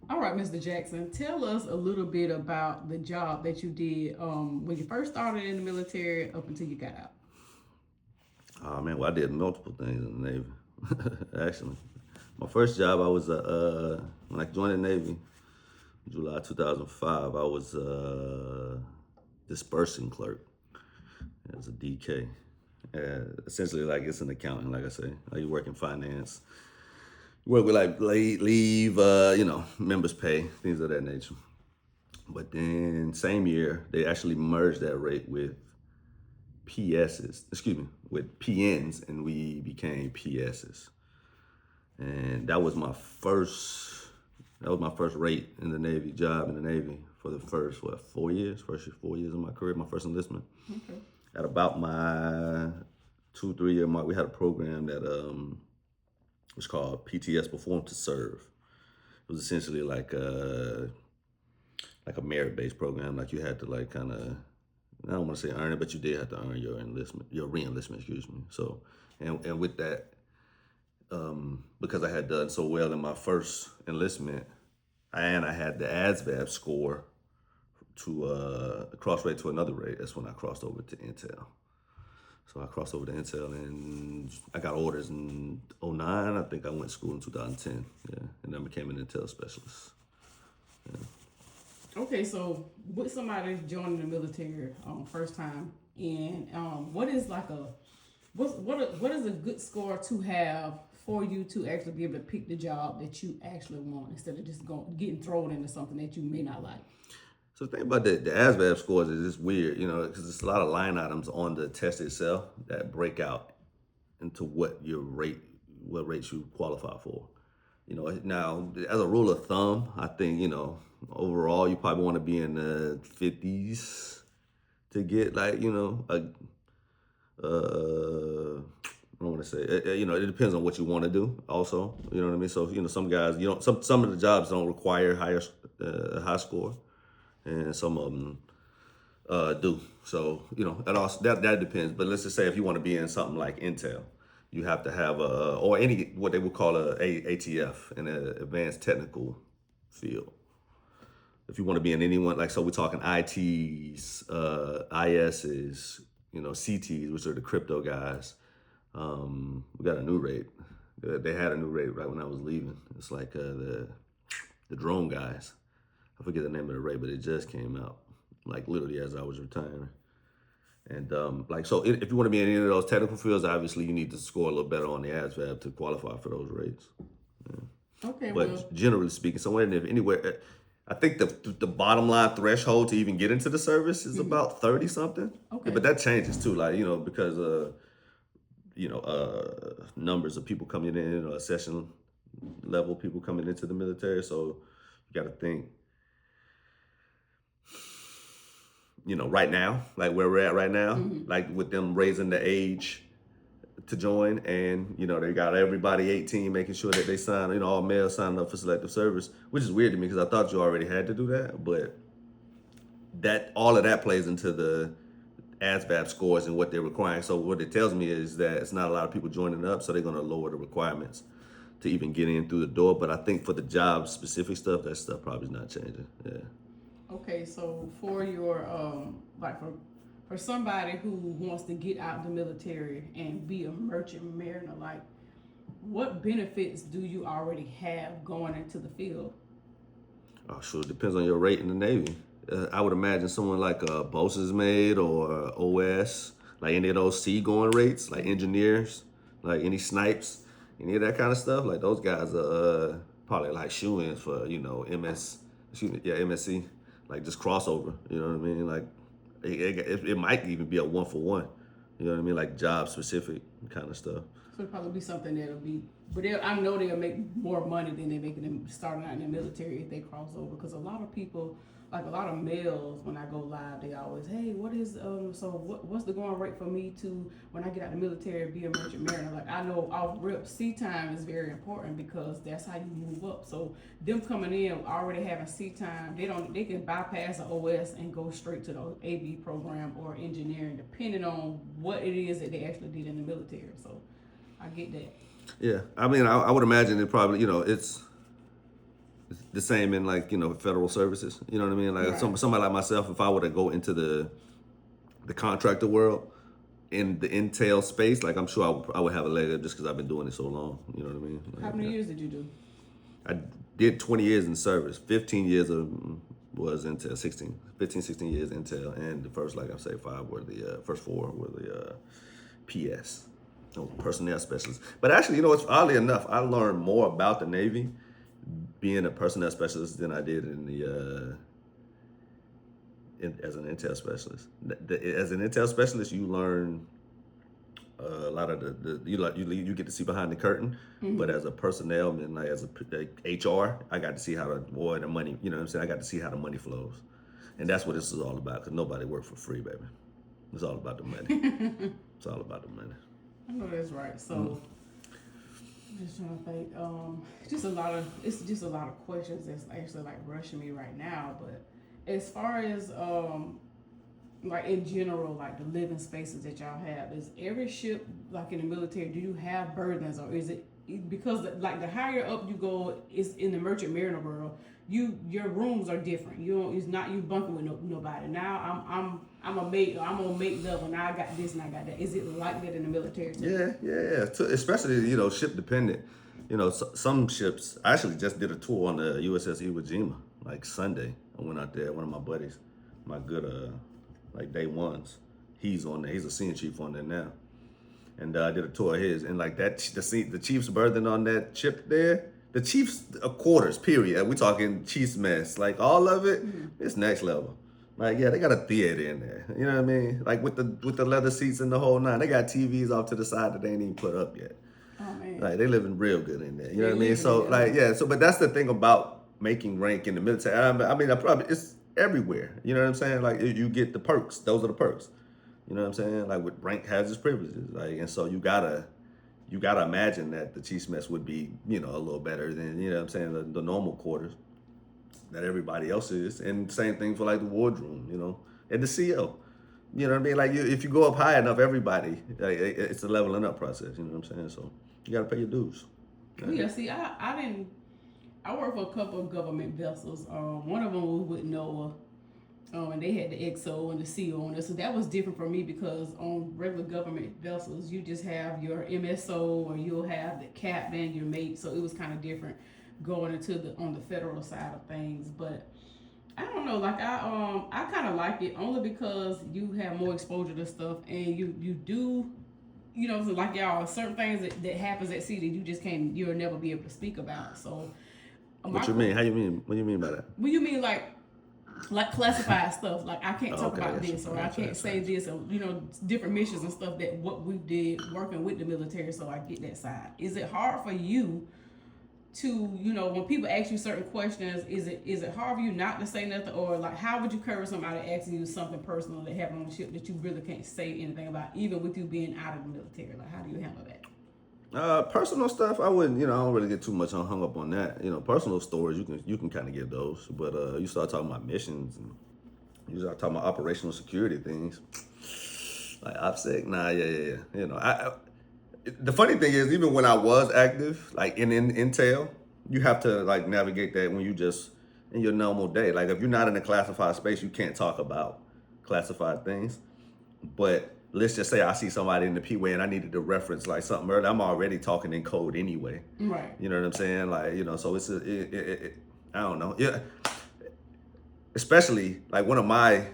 All right, Mr. Jackson, tell us a little bit about the job that you did when you first started in the military up until you got out. Oh man, well I did multiple things in the Navy. Actually, my first job I was when I joined the Navy, July 2005. I was dispersing clerk as a DK. Essentially, like it's an accounting, like I say. Like you work in finance, you work with like leave, members pay, things of that nature. But then same year, they actually merged that rate with with PNs, and we became PSs. And that was my first. That was my first rate in the Navy, job in the Navy for the first 4 years, first 4 years of my career, my first enlistment. Okay. At about my 2 3 year mark, we had a program that was called PTS, Perform to Serve. It was essentially like a merit based program. Like you had to like kind of, I don't want to say earn it, but you did have to earn your enlistment, your re-enlistment, excuse me. So, and with that, because I had done so well in my first enlistment, and I had the ASVAB score to cross rate to another rate. That's when I crossed over to Intel. So I crossed over to Intel, and I got orders in '09. I think I went to school in 2010. Yeah, and then became an Intel specialist. Okay, so with somebody joining the military first time, and what is like a what is a good score to have for you to actually be able to pick the job that you actually want instead of just going getting thrown into something that you may not like. So the thing about the ASVAB scores is it's weird, because there's a lot of line items on the test itself that break out into what rates you qualify for. Now as a rule of thumb, I think overall you probably want to be in the 50s to get like I don't want to say it depends on what you want to do. Also, you know what I mean. So some guys some of the jobs don't require high score, and some of them do. So that depends. But let's just say if you want to be in something like Intel, you have to have or any what they would call ATF, an advanced technical field. If you want to be in anyone like, so we're talking ITs, ISs, CTs, which are the crypto guys. We got a new rate. They had a new rate right when I was leaving. It's like the drone guys. I forget the name of the rate, but it just came out like literally as I was retiring. And so if you want to be in any of those technical fields, obviously you need to score a little better on the ASVAB to qualify for those rates. Okay, well, But generally speaking, anywhere, I think the bottom line threshold to even get into the service is about 30 something. Yeah, okay. but that changes too, like because numbers of people coming in, session level people coming into the military. So you got to think, right now, like where we're at right now, Mm-hmm. like with them raising the age to join, and they got everybody 18 making sure that they sign, all males signing up for selective service, which is weird to me because I thought you already had to do that, but that all of that plays into the ASVAB scores and what they're requiring. So what it tells me is that it's not a lot of people joining up, so they're going to lower the requirements to even get in through the door. But I think for the job specific stuff, that stuff probably is not changing. Yeah. Okay, so for your like for somebody who wants to get out the military and be a merchant mariner, like what benefits do you already have going into the field? Oh, sure. It depends on your rate in the Navy. I would imagine someone like a bosun's mate or OS, like any of those seagoing rates, like engineers, like any snipes, any of that kind of stuff. Like those guys are probably like shoe-ins for MSC, like just crossover. You know what I mean? Like it might even be a one for one. You know what I mean? Like job specific kind of stuff. So it'll probably be something that'll be, but I know they'll make more money than they're making them starting out in the military if they cross over. Because a lot of people, like a lot of males, when I go live, they always, hey, what is so what's the going rate for me to when I get out the military be a merchant mariner? Like I know off rip, sea time is very important because that's how you move up. So them coming in already having sea time, they can bypass the OS and go straight to the AB program or engineering, depending on what it is that they actually did in the military. So I get that. Yeah, I mean, I would imagine it probably, it's the same in like federal services. You know what I mean? Like Right. somebody like myself, if I were to go into the contractor world in the intel space, like I'm sure I would have a leg up just because I've been doing it so long. You know what I mean? How Like, many years did you do? I did 20 years in service. 15 years of was Intel. 16 years Intel, and the first, like I say, five were the first four were the PS, personnel specialist. But actually, it's oddly enough, I learned more about the Navy being a personnel specialist than I did in the as an Intel specialist. As an Intel specialist, you learn a lot of you get to see behind the curtain. But as a personnel man, like as a HR, I got to see how the money. You know what I'm saying? I got to see how the money flows, and that's what this is all about. Because nobody works for free, baby. It's all about the money. It's all about the money. I know that's right. So, I'm just trying to think. It's just a lot of questions that's actually like rushing me right now. But as far as like in general, like the living spaces that y'all have, is every ship like in the military? Do you have burdens, or is it because like the higher up you go, it's in the merchant mariner world. Your rooms are different. It's not you bunking with nobody. Now I'm a mate. I'm on mate level. Now I got this and I got that. Is it like that in the military too? Yeah. Especially ship dependent. Some ships. I actually just did a tour on the USS Iwo Jima like Sunday. I went out there. One of my buddies, my good like day ones. He's on there. He's a senior chief on there now. And I did a tour of his, and like that, the chief's berthing on that ship there. The chief's quarters, period. We talking chief's mess, like all of it. It's next level. Like they got a theater in there. You know what I mean? Like with the leather seats and the whole nine. They got TVs off to the side that they ain't even put up yet. Oh man. Like they living real good in there. You know They what I mean? living So in like there. so, but that's the thing about making rank in the military. I mean, it's everywhere. You know what I'm saying? Like you get the perks. Those are the perks. You know what I'm saying? Like with rank has its privileges. Like and so you gotta imagine that the chief's mess would be a little better than what I'm saying the normal quarters that everybody else is. And same thing for like the wardroom. And the CO. You know what I mean? Like if you go up high enough, everybody it's a leveling up process. You know what I'm saying? So you gotta pay your dues. Yeah. See, I didn't. I worked for a couple of government vessels. One of them was with NOAA. And they had the XO and the CO on it. So that was different for me because on regular government vessels, you just have your MSO or you'll have the captain, your mate. So it was kind of different going into on the federal side of things. But I don't know, like I kind of like it only because you have more exposure to stuff and you do, so like y'all, certain things that happens at sea that you just can't, you'll never be able to speak about. So What you mean? How you mean? What do you mean by that? what do you mean like classified stuff, like I can't talk about yes. this or I can't say this, or different missions and stuff that what we did working with the military. So I get that side. Is it hard for you to when people ask you certain questions, is it hard for you not to say nothing, or like how would you cover somebody asking you something personal that happened on the ship that you really can't say anything about, even with you being out of the military? Like how do you handle that? Personal stuff, I wouldn't. I don't really get too much hung up on that. Personal stories, you can kind of give those, but you start talking about missions and you start talking about operational security things, like OPSEC. Nah, yeah. The funny thing is, even when I was active, like in intel, you have to like navigate that when you just in your normal day. Like if you're not in a classified space, you can't talk about classified things. But let's just say I see somebody in the P-way and I needed to reference like something earlier. I'm already talking in code anyway. Right. You know what I'm saying? Like, so it's I don't know. Yeah. Especially like one of my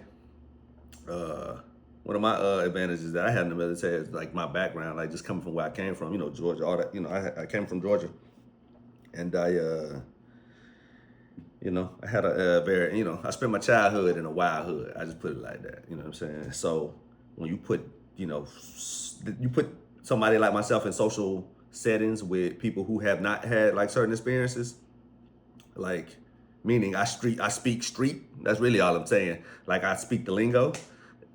advantages that I had in the military is like my background, like just coming from where I came from, Georgia, all that, I came from Georgia, and I had a very, I spent my childhood in a wild hood. I just put it like that. You know what I'm saying? So when you put, you put somebody like myself in social settings with people who have not had like certain experiences, like meaning I speak street. That's really all I'm saying. Like I speak the lingo.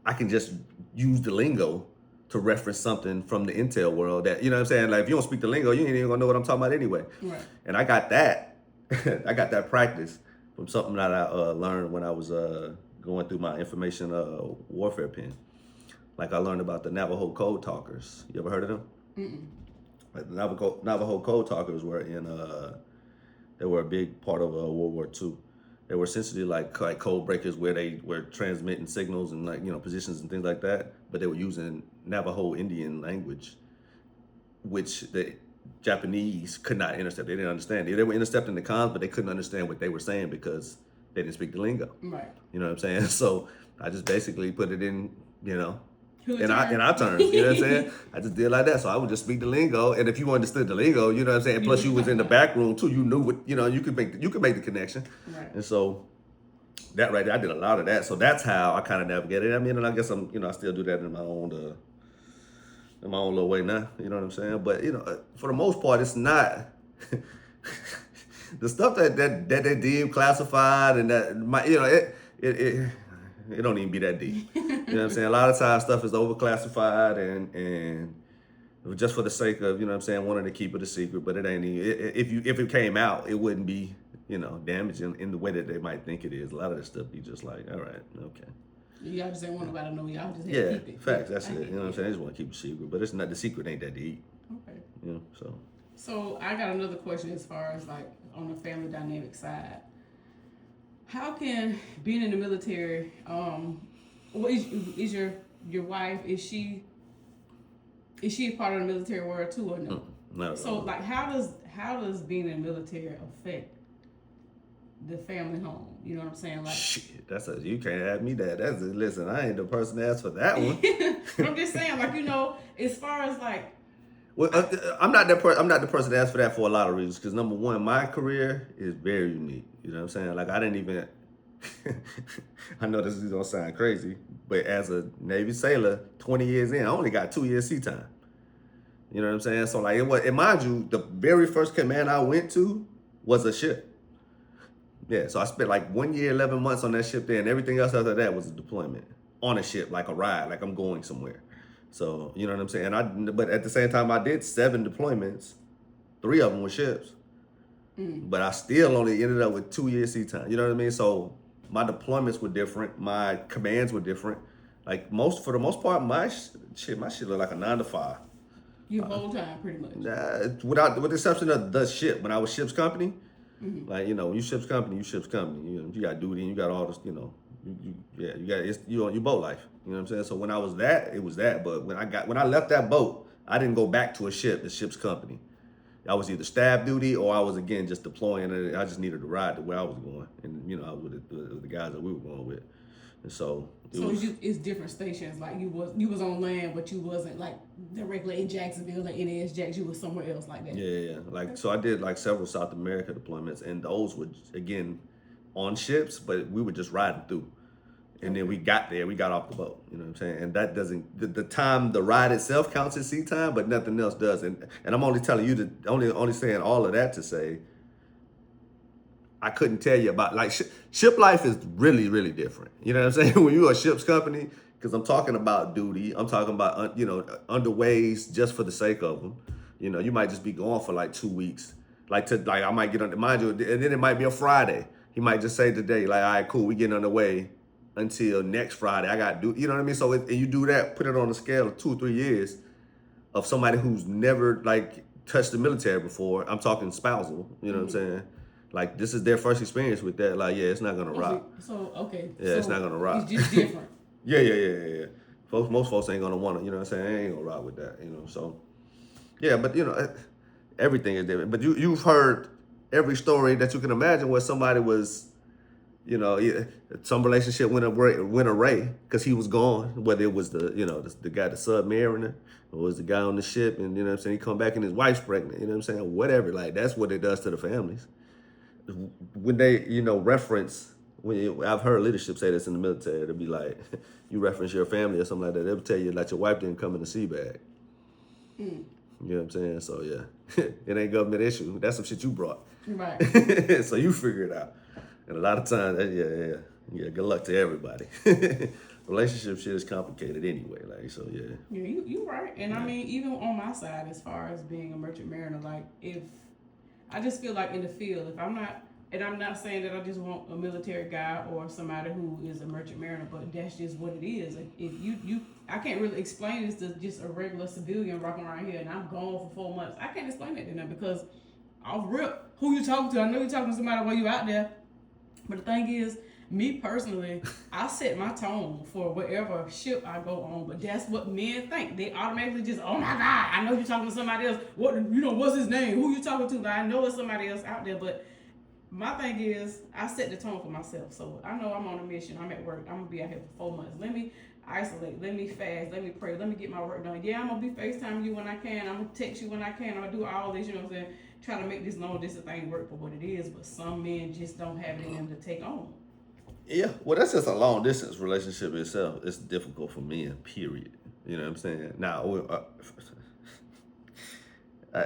I can just use the lingo to reference something from the intel world that, you know what I'm saying? Like if you don't speak the lingo, you ain't even gonna know what I'm talking about anyway. Right. And I got that. I got that practice from something that I learned when I was going through my information warfare pen. Like I learned about the Navajo code talkers. You ever heard of them? Mm-mm. Like the Navajo code talkers were in They were a big part of World War II. They were essentially like code breakers where they were transmitting signals and like positions and things like that. But they were using Navajo Indian language, which the Japanese could not intercept. They didn't understand. They were intercepting the comms, but they couldn't understand what they were saying because they didn't speak the lingo. Right. You know what I'm saying? So I just basically put it in, in Turn. our terms. You know what I'm saying? I just did like that. So I would just speak the lingo, and if you understood the lingo, you know what I'm saying. Plus, you was in the back room too. You knew what you could make. You could make the connection. Right. And so that right there, I did a lot of that. So that's how I kind of navigated. I mean, and I guess I still do that in my own little way now. You know what I'm saying? But for the most part, it's not the stuff that they deem classified, and that it don't even be that deep. You know what I'm saying? A lot of times stuff is overclassified and just for the sake of, wanting to keep it a secret, but it ain't even, if it came out, it wouldn't be, damaging in the way that they might think it is. A lot of this stuff be just like, all right, okay. Y'all just ain't want nobody to know. Y'all just Yeah, keep it. facts, that's it. You know what I'm saying? I just want to keep it secret, but it's not, the secret ain't that deep. Okay. So I got another question as far as like on the family dynamic side. How can being in the military, is your wife, is she a part of the military world too or no? Not at So all. like how does being in the military affect the family home? You know what I'm saying? Like Shit, you can't have me that. Listen, I ain't the person to ask for that one. I'm just saying, like, as far as like Well, I'm not that I'm not the person to ask for that for a lot of reasons. Because number one, my career is very unique. You know what I'm saying? Like I didn't even. I know this is gonna sound crazy, but as a Navy sailor, 20 years in, I only got 2 years sea time. You know what I'm saying? So like and mind you, the very first command I went to was a ship. Yeah, so I spent like 1 year, 11 months on that ship there, and everything else after that was a deployment on a ship, like a ride, like I'm going somewhere. So, you know what I'm saying? But at the same time, I did 7 deployments. 3 of them were ships. But I still only ended up with 2 years sea time. You know what I mean? So my deployments were different. My commands were different. Like for the most part, my shit looked like a 9 to 5. your whole time pretty much. With the exception of the ship. When I was ship's company, like when you ship's company, you ship's company. You got duty and you got all this. You on your boat life. You know what I'm saying? So when I was that, it was that. But when I left that boat, I didn't go back to a ship. The ship's company. I was either staff duty or I was again just deploying, and I just needed to ride to where I was going, and I was with the guys that we were going with, and so. It's different stations. Like you was on land, but you wasn't like directly in Jacksonville or NASJAX. You was somewhere else like that. Yeah. Like so, I did like several South America deployments, and those were again on ships, but we were just riding through, and then we got there, we got off the boat. You know what I'm saying? And that doesn't the time the ride itself counts as sea time, but nothing else does. And I'm only telling you only saying all of that to say. I couldn't tell you about like ship life is really, really different. You know what I'm saying? When you're a ship's company, because I'm talking about duty, I'm talking about underways just for the sake of them. You might just be gone for like 2 weeks. I might get under, mind you, and then it might be a Friday. He might just say today, like, all right, cool, we getting underway until next Friday. I got you know what I mean? So and you do that, put it on a scale of 2 or 3 years of somebody who's never like touched the military before. I'm talking spousal. You know what I'm saying? Like this is their first experience with that. Like, yeah, it's not gonna rock. So okay. Yeah, it's not gonna rock. It's just different. Yeah. Most folks ain't gonna want to. You know what I'm saying? They ain't gonna rock with that. So, yeah, but everything is different. But you've heard every story that you can imagine where somebody was, some relationship went away because he was gone. Whether it was the guy, the submariner, or was the guy on the ship, and what I'm saying, he come back and his wife's pregnant. You know what I'm saying? Whatever. Like that's what it does to the families. When they, reference, I've heard leadership say this in the military, it'll be like, you reference your family or something like that, they'll tell you like your wife didn't come in a sea bag. You know what I'm saying? So yeah, it ain't government issue. That's some shit you brought. Right. So you figure it out. And a lot of times, yeah, good luck to everybody. Relationship shit is complicated anyway, like, so yeah. Yeah, you right. And I mean, even on my side, as far as being a merchant mariner, like if I just feel like in the field, if I'm not, and I'm not saying that I just want a military guy or somebody who is a merchant mariner, but that's just what it is. Like if I can't really explain this to just a regular civilian walking around here and I'm gone for 4 months. I can't explain that to them because off rip, who you talking to? I know you talking to somebody while you out there. But the thing is, me personally, I set my tone for whatever ship I go on. But that's what men think. They automatically just, oh my God, I know you're talking to somebody else. What, what's his name? Who you talking to? Like, I know it's somebody else out there, but my thing is, I set the tone for myself. So I know I'm on a mission. I'm at work. I'm gonna be out here for 4 months. Let me isolate. Let me fast. Let me pray. Let me get my work done. Yeah, I'm gonna be FaceTime you when I can. I'm gonna text you when I can. I'm gonna do all this. You know what I'm saying? Try to make this long distance thing work for what it is. But some men just don't have it in them to take on. Yeah, well, that's just a long distance relationship itself. It's difficult for men, period. You know what I'm saying? Now, I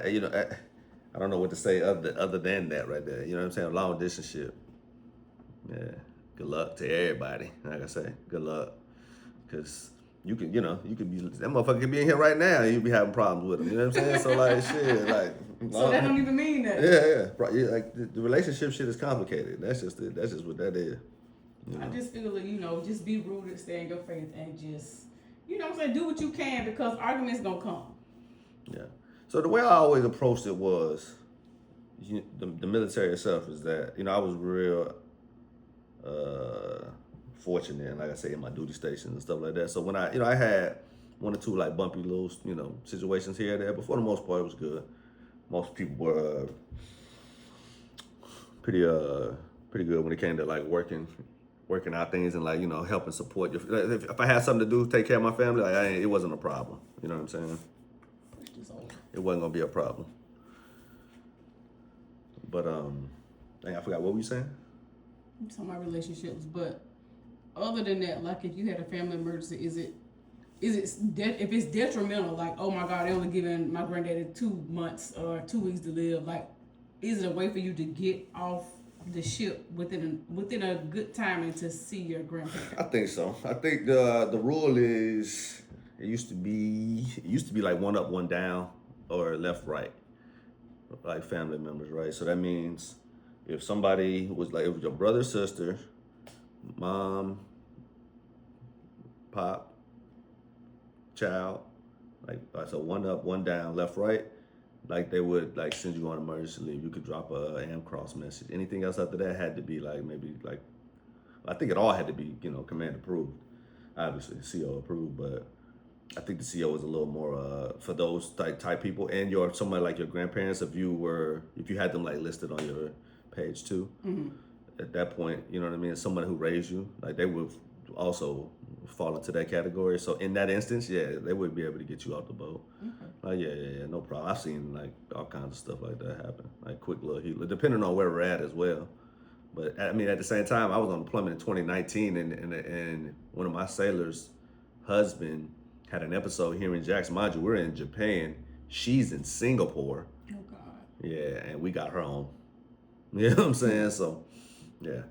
don't know what to say other than that right there. You know what I'm saying? A long distance ship. Yeah. Good luck to everybody. Like I say, good luck. Because you could be, that motherfucker could be in here right now and you'd be having problems with him. You know what I'm saying? So, like, shit, like. So that don't even mean that. Yeah. Like, the relationship shit is complicated. That's just it. That's just what that is. You know? I just feel like, just be rooted, stay in your faith, and just, what I'm saying, do what you can because arguments gonna come. Yeah. So the way I always approached it was, the military itself is that, I was real fortunate, like I say, in my duty stations and stuff like that. So when I had one or two like bumpy little, situations here and there, but for the most part it was good. Most people were pretty good when it came to like working out things and like helping support your. If I had something to do, take care of my family, like it wasn't a problem. You know what I'm saying? It wasn't gonna be a problem. But dang, I forgot what were you saying. I'm talking about relationships, but other than that, like if you had a family emergency, is it if it's detrimental, like oh my God, they only giving my granddaddy 2 months or 2 weeks to live, like is it a way for you to get off the ship within a good time and to see your grandparents? I think so. I think the rule is it used to be like one up, one down, or left, right, like family members, right? So that means if somebody was like, it was your brother, sister, mom, pop, child, like so one up, one down, left, right. Like they would like send you on emergency leave. You could drop a AmCross message. Anything else after that had to be like maybe like, I think it all had to be command approved, obviously CO approved. But I think the CO was a little more for those type people and somebody like your grandparents. If you had them like listed on your page too, at that point, you know what I mean. Someone who raised you, like they would also fall into that category. So in that instance, yeah, they would be able to get you off the boat. Okay. Like yeah, no problem. I've seen like all kinds of stuff like that happen, like quick little healer, depending on where we're at as well. But I mean, at the same time, I was on deployment in 2019, and one of my sailors' husband had an episode here in Jackson. Mind you, we're in Japan. She's in Singapore. Oh God. Yeah, and we got her home. You know what I'm saying? So, yeah,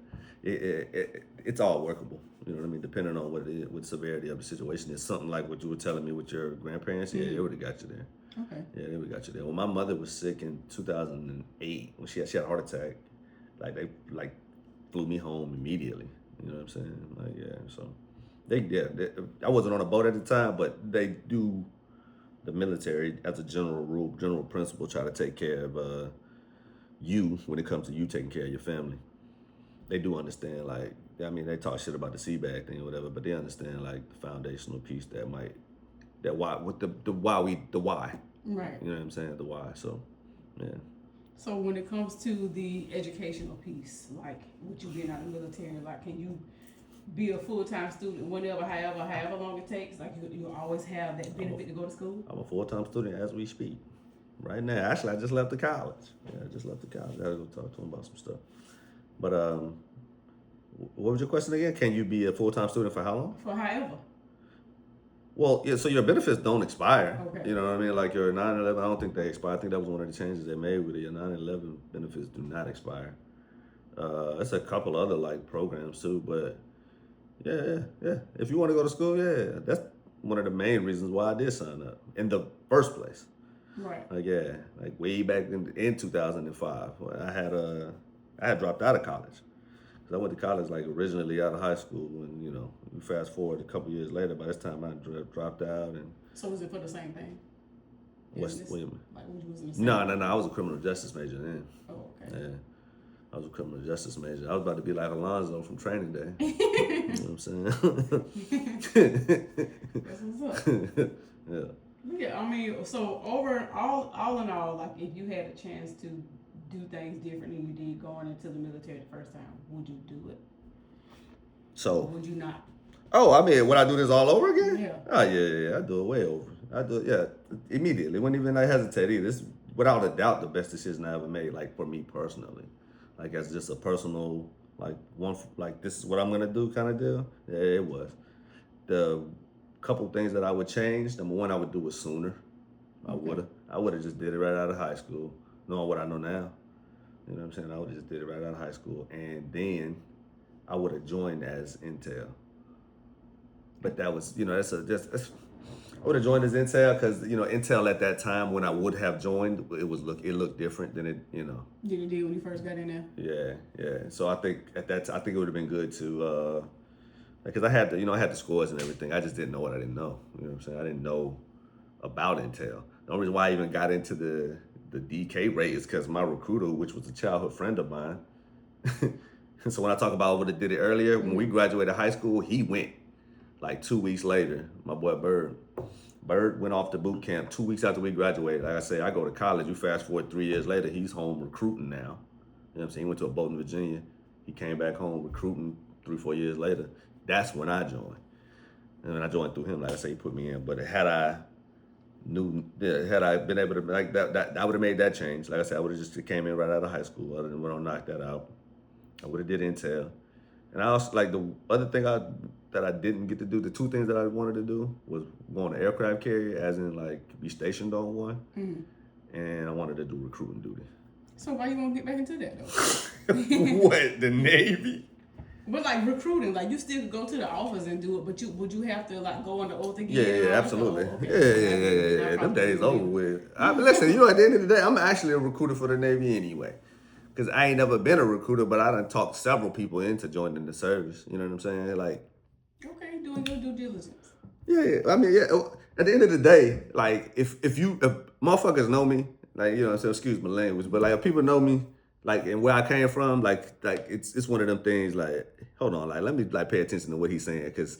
it's all workable. You know what I mean? Depending on what it is, what severity of the situation is. Something like what you were telling me with your grandparents. Yeah, they would have got you there. Okay. Yeah, they would have got you there. Well, my mother was sick in 2008 when she had a heart attack. Like they flew me home immediately. You know what I'm saying? Like yeah, so they I wasn't on a boat at the time, but they do, the military as a general rule, general principle, try to take care of you when it comes to you taking care of your family. They do understand, like, I mean, they talk shit about the seabag thing or whatever, but they understand like the foundational piece that why with the why. Right. You know what I'm saying? The why. So yeah. So when it comes to the educational piece, like with you being out of the military, like can you be a full-time student whenever, however long it takes? Like you always have that benefit to go to school? I'm a full-time student as we speak. Right now. Actually, I just left the college. Yeah, I just left the college. I gotta go talk to him about some stuff. But what was your question again? Can you be a full-time student for how long? For however. Well, yeah, so your benefits don't expire. Okay. You know what I mean? Like your 9/11, I don't think they expire. I think that was one of the changes they made with it. Your 9/11 benefits do not expire. It's a couple other like programs too, but yeah. If you want to go to school, yeah, that's one of the main reasons why I did sign up in the first place. Right. Like yeah, like way back in 2005, I had dropped out of college. I went to college like originally out of high school, and you fast forward a couple years later. By this time, I dropped out. And so was it for the same thing? What do you mean? Like you was in the same No. I was a criminal justice major then. Oh, okay. Yeah. I was a criminal justice major. I was about to be like Alonzo from Training Day. You know what I'm saying? That's what's up. Yeah. Yeah, I mean, so all in all, like if you had a chance to do things different than you did going into the military the first time, would you do it? Or So, would you not? oh, I mean, would I do this all over again? Yeah. Oh, yeah. I do it way over. I do it, yeah, immediately. Wouldn't even hesitate either. This, without a doubt, the best decision I ever made, like for me personally. Like as just a personal, like like this is what I'm gonna do kind of deal. Yeah, it was. The couple things that I would change. Number one, I would do it sooner. I would have just did it right out of high school, knowing what I know now. You know what I'm saying? I would have just did it right out of high school, and then I would have joined as Intel. But that was, that's I would have joined as Intel because Intel at that time when I would have joined, it looked different than it. Did you do when you first got in there? Yeah. So I think I think it would have been good to, because I had the scores and everything. I just didn't know what I didn't know. You know what I'm saying? I didn't know about Intel. The only reason why I even got into the DK rate is because my recruiter, which was a childhood friend of mine. So when I talk about what I did it earlier, when we graduated high school, he went like 2 weeks later. My boy Bird. Bird went off to boot camp 2 weeks after we graduated. Like I say, I go to college. You fast forward 3 years later, he's home recruiting now. You know what I'm saying? He went to a Bolton, Virginia. He came back home recruiting 3-4 years later. That's when I joined. And when I joined through him, like I say, he put me in. But had I been able to like that I would have made that change. Like I said, I would have just came in right out of high school. I didn't want to knock that out. I would have did Intel. And I also like the other thing that I didn't get to do. The two things that I wanted to do was go on an aircraft carrier, as in like be stationed on one, and I wanted to do recruiting duty. So why you want to get back into that though? What, the Navy? But like recruiting, like you still go to the office and do it, but would you have to like go on the oath again? Yeah, absolutely. Oh, okay. Yeah. Them days over with. Listen, at the end of the day, I'm actually a recruiter for the Navy anyway. Because I ain't never been a recruiter, but I done talked several people into joining the service. You know what I'm saying? Like, okay, doing your due diligence. Yeah. I mean, yeah. At the end of the day, like, if motherfuckers know me, like, so excuse my language, but like, if people know me, like, and where I came from, like it's one of them things. Like, hold on, like, let me like pay attention to what he's saying, because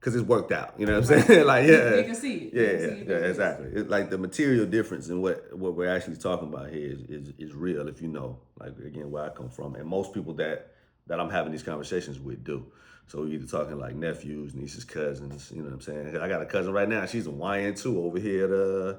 it's worked out. You know what I'm saying? Like, yeah, they can see it. Yeah, exactly. It's like the material difference in what we're actually talking about here is real. If you know, like, again, where I come from, and most people that I'm having these conversations with do. So we're either talking like nephews, nieces, cousins. You know what I'm saying? I got a cousin right now. She's a YN2 over here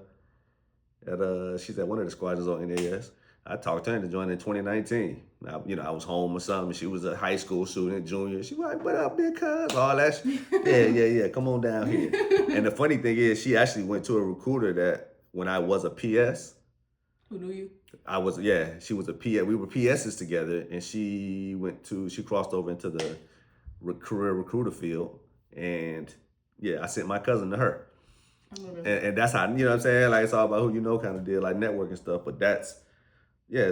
she's at one of the squadrons on NAS. I talked to her to join in 2019. Now, I was home or something. She was a high school student, junior. She was like, "What up, big cuz?" All that. Yeah. Come on down here. And the funny thing is, she actually went to a recruiter that when I was a PS. Who knew you? She was a PS. We were PSs together, and she crossed over into the career recruiter field, and I sent my cousin to her. I love it. And that's how, you know what I'm saying? Like, it's all about who you know kind of deal, like networking stuff. But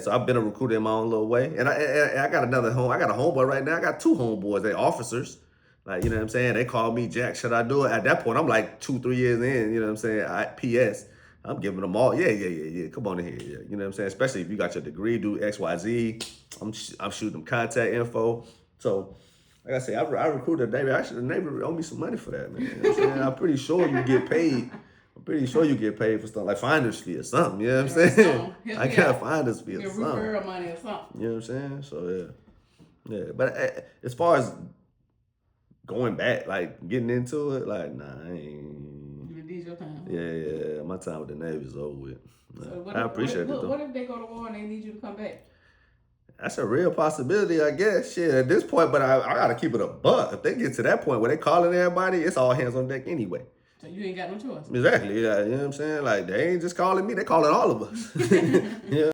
so I've been a recruiter in my own little way. And I got I got a homeboy right now. I got two homeboys. They officers. Like, you know what I'm saying? They call me Jack. Should I do it? At that point, I'm like 2-3 years in, you know what I'm saying? I'm giving them all, yeah. Come on in here, yeah. You know what I'm saying? Especially if you got your degree, do XYZ. I'm shooting them contact info. So, like I say, I recruited the Navy. Actually, the Navy owe me some money for that, man. You know what I'm saying? I'm pretty sure you get paid. For stuff like finder's fee or something. You know what I'm saying? I got finder's fee or something. Referral money or something. You know what I'm saying? So, yeah. But as far as going back, like getting into it, like, nah, I ain't. You did your time. Yeah. My time with the Navy is over with. So I appreciate it, though. What if they go to war and they need you to come back? That's a real possibility, I guess. Shit, at this point, but I gotta keep it a buck. If they get to that point where they calling everybody, it's all hands on deck anyway. So you ain't got no choice. Exactly. Yeah, you know what I'm saying? Like, they ain't just calling me, they calling all of us. Yeah.